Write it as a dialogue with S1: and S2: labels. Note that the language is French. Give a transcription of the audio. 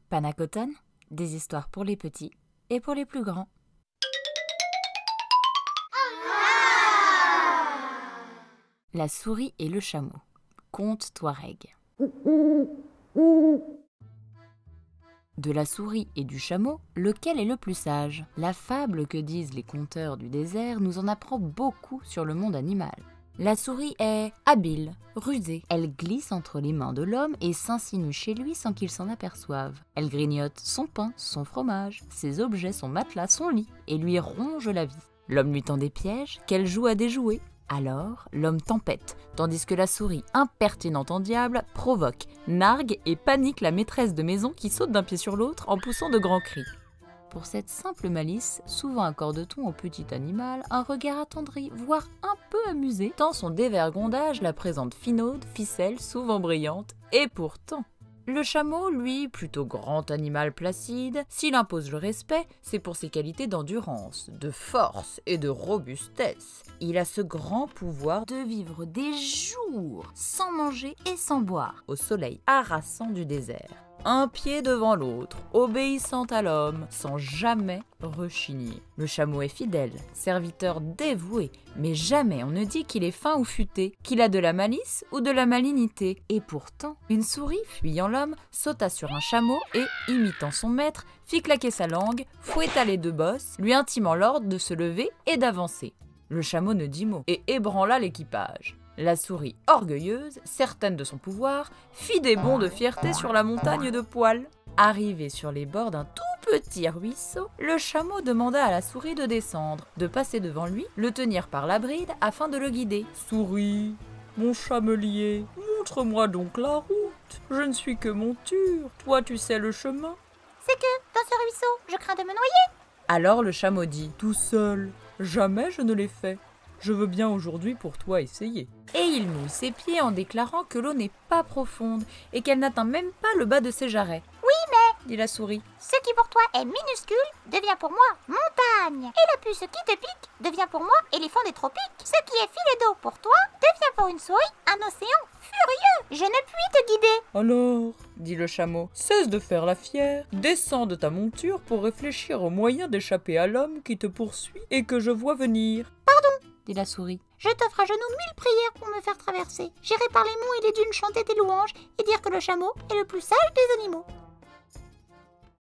S1: Panacotone, des histoires pour les petits et pour les plus grands. La souris et le chameau. Conte Touareg. De la souris et du chameau, lequel est le plus sage? La fable que disent les conteurs du désert nous en apprend beaucoup sur le monde animal. La souris est habile, rusée. Elle glisse entre les mains de l'homme et s'insinue chez lui sans qu'il s'en aperçoive. Elle grignote son pain, son fromage, ses objets, son matelas, son lit et lui ronge la vie. L'homme lui tend des pièges qu'elle joue à déjouer. Alors, l'homme tempête, tandis que la souris, impertinente en diable, provoque, nargue et panique la maîtresse de maison qui saute d'un pied sur l'autre en poussant de grands cris. Pour cette simple malice, souvent accorde-t-on au petit animal un regard attendri, voire un peu amusé, tant son dévergondage la présente finaude, ficelle, souvent brillante, et pourtant... Le chameau, lui, plutôt grand animal placide, s'il impose le respect, c'est pour ses qualités d'endurance, de force et de robustesse. Il a ce grand pouvoir de vivre des jours sans manger et sans boire, au soleil harassant du désert. Un pied devant l'autre, obéissant à l'homme, sans jamais rechigner. Le chameau est fidèle, serviteur dévoué, mais jamais on ne dit qu'il est fin ou futé, qu'il a de la malice ou de la malignité. Et pourtant, une souris, fuyant l'homme, sauta sur un chameau et, imitant son maître, fit claquer sa langue, fouetta les deux bosses, lui intimant l'ordre de se lever et d'avancer. Le chameau ne dit mot et ébranla l'équipage. La souris, orgueilleuse, certaine de son pouvoir, fit des bonds de fierté sur la montagne de poils. Arrivé sur les bords d'un tout petit ruisseau, le chameau demanda à la souris de descendre, de passer devant lui, le tenir par la bride afin de le guider. « Souris, mon chamelier, montre-moi donc la route. Je ne suis que monture, toi tu sais le chemin. »
S2: « C'est que, dans ce ruisseau, je crains de me noyer. »
S1: Alors le chameau dit « Tout seul, jamais je ne l'ai fait. Je veux bien aujourd'hui pour toi essayer. » Et il mouille ses pieds en déclarant que l'eau n'est pas profonde et qu'elle n'atteint même pas le bas de ses jarrets.
S2: « Oui, mais,
S1: dit la souris,
S2: ce qui pour toi est minuscule devient pour moi montagne. Et la puce qui te pique devient pour moi éléphant des tropiques. Ce qui est filet d'eau pour toi devient pour une souris un océan furieux. Je ne puis te guider. »
S1: Alors, dit le chameau, cesse de faire la fière, descends de ta monture pour réfléchir aux moyens d'échapper à l'homme qui te poursuit et que je vois venir. Dit la souris.
S2: « Je t'offre à genoux 1000 prières pour me faire traverser. J'irai par les monts et les dunes chanter tes louanges et dire que le chameau est le plus sage des animaux. »